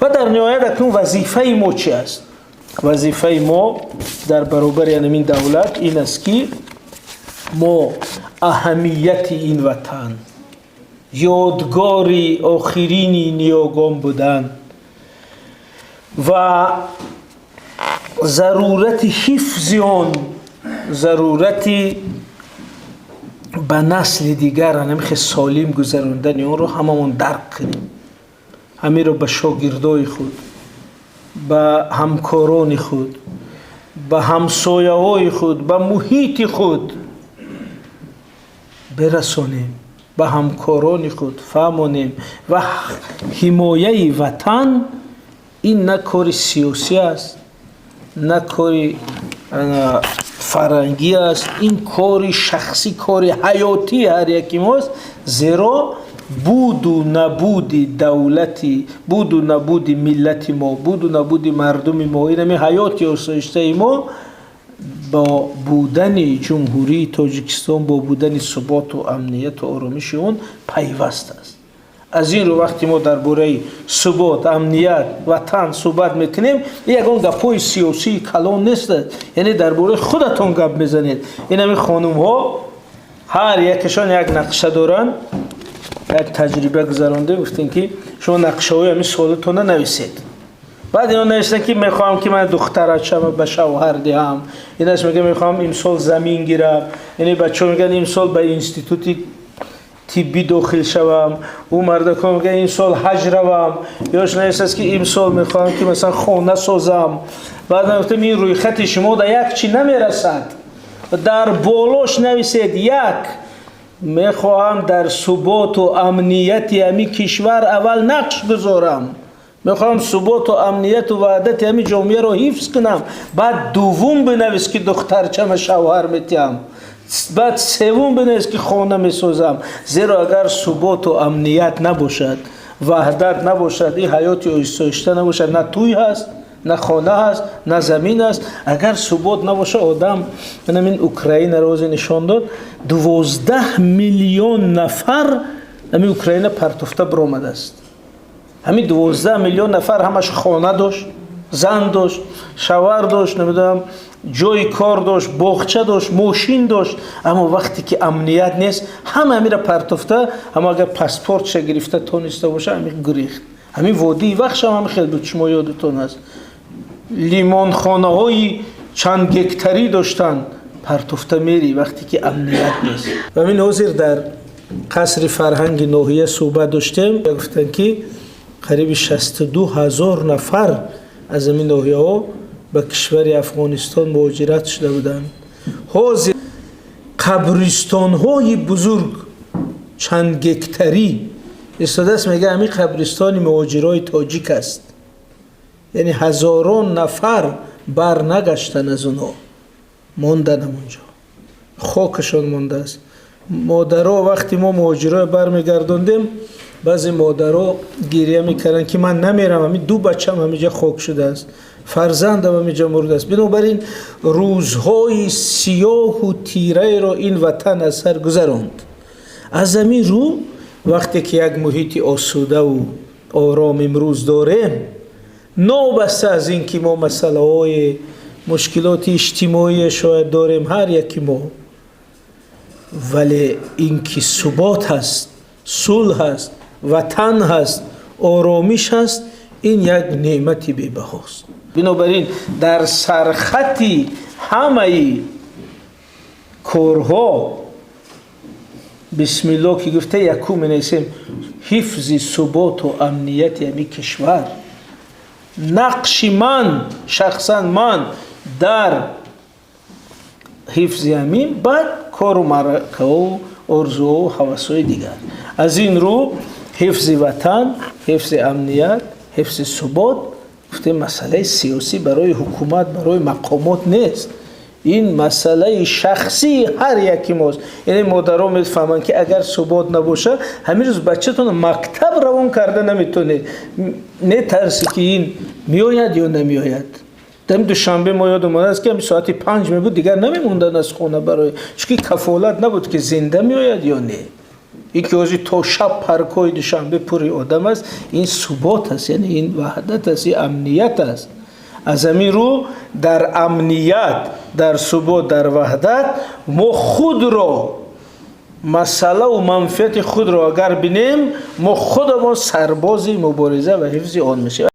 و در نهایت اکنون وظیفه ما چی است؟ وظیفه ما در برابر این دولت این است که ما اهمیت این وطن، یادگاری آخرین نیاگان بودن و ضرورت حفظ آن، ضرورت به نسل دیگر همیشه سالم گذراندن آن رو هممون درک کنیم. همین رو به شاگردای خود، به همکاران خود، به همسایه های خود، به محیط خود برسانیم، به همکاران خود فهمانیم و حمایه وطن این نه کار سیاسی است، نه کار فرنگی است، این کار شخصی، کار حیاتی هر یکی ماست. زیرا بود و نبود دولتی، بود و نبود ملت ما، بود و نبود مردم ما، این همه حیاتی آسایشته ما با بودن جمهوری تاجیکستان، با بودن ثبات و امنیت و آرامش اون پیوست است. از این رو وقتی ما درباره ثبات، امنیت، وطن صحبت میکنیم، یگان گپای سیاسی کلان نیست، یعنی درباره خودتون گپ میزنید. این همین خانم ها هر یکشان یک نقشه دارن، یک تجربه گذرانده، گفتن که شما نقشه های همین سوالتون ننویسید. بعد اینا نوشتن که میخوام که من دخترچم به شوهر دهم، اینش میگه میخوام امسال زمین گیرم، یعنی بچه‌ها میگن امسال به انستیتوت طبی داخل شوم، او مرد میگه این سال حج روم، یاش نوشته که امسال میخوام که مثلا خانه سازم. بعد گفتم این روی خط شما در یک چی نمیرسد، در بالاش نویسید یک میخواهم در ثبات و امنیت همین کشور اول نقش بذارم، میخوام ثبات و امنیت و وحدت همین جامعه رو حفظ کنم. بعد دوم بنویس که دخترچم شوهر میتیم، بعد سوم بنویس که خانه میسازم. زیرا اگر ثبات و امنیت نباشد، وحدت نباشد، این حیاتی آسایشته نباشد، نه توی هست، نه خانه هست، نه زمین هست. اگر ثبات نباشه آدم، من این اوکراین روز نشان داد 12 میلیون نفر همین اوکراین پرتفته برآمده است. همین 12 میلیون نفر همش خانه داشت، زن داشت، شوهر داشت، نمیدونم جای کار داشت، باغچه داشت، ماشین داشت، اما وقتی که امنیت نیست همه را پرتفته. اما اگر پاسپورت گرفته تونسته باشه همین گریخت. همین وادی وقت هم خیلی به شما یادتون هست، لیمان خانه های چند گکتری داشتن، پرتفته میری وقتی که امنیت نیست. و همین حاضر در قصر فرهنگ ناحیه صحبت داشتیم، گفتن که قریب 62,000 نفر از این ناحیه ها به کشور افغانستان مهاجرت شده بودند. حاضر قبرستان های بزرگ چند گکتری استاده است، میگه همین قبرستان مهاجرای تاجیک است، یعنی هزاران نفر بر نگشتن از اونها، ماندن اونجا، خاکشان مانده است. مادرها وقتی ما مهاجرای برمیگرداندیم، بعضی مادرها گریه میکردن که من نمیرم، همین 2 بچه‌م همینجا خاک شده است، فرزندم همینجا مرده است. بنابراین روزهای سیاه و تیره را این وطن از سر گذراند. از همین رو وقتی که یک محیط آسوده و آرام امروز داریم، نابسته از این که ما مسئله های مشکلات اجتماعی شاید داریم هر یکی ما، ولی این که ثبات هست، صلح هست، وطن هست، آرامش هست، این یک نعمتی بی‌بهاست. بنابراین در سرخطی همه کارها بسم الله که گفته یکو می‌نویسیم حفظ ثبات و امنیت همین کشور. نقش من شخصا من در حفظ همین، بعد کار و مرکه و آرزو و هوس‌های دیگر. از این رو حفظ وطن، حفظ امنیت، حفظ ثبات گفته مسئله سیاسی برای حکومت، برای مقامات نیست، این مسئله شخصی هر یکی ماست. یعنی مادرها میفهمن که اگر ثبات نباشه همین روز بچه‌تون مکتب روان کرده نمیتونه، نه ترسی که این میآید یا نمیآید. دم دوشنبه ما یادم است که ساعت 5 می بود دیگر نمیموندن از خونه، برای چون کفالت نبود که زنده میآید یا نه. این که اوزی تو شب پرکوی دوشنبه پوری آدم است، این ثبات است، یعنی این وحدت است، این امنیت است. از همین رو در امنیت، در ثبات، در وحدت ما خود را مسئله و منفعت خود را اگر بینیم، ما خودمان سرباز مبارزه و حفظ آن میشیم.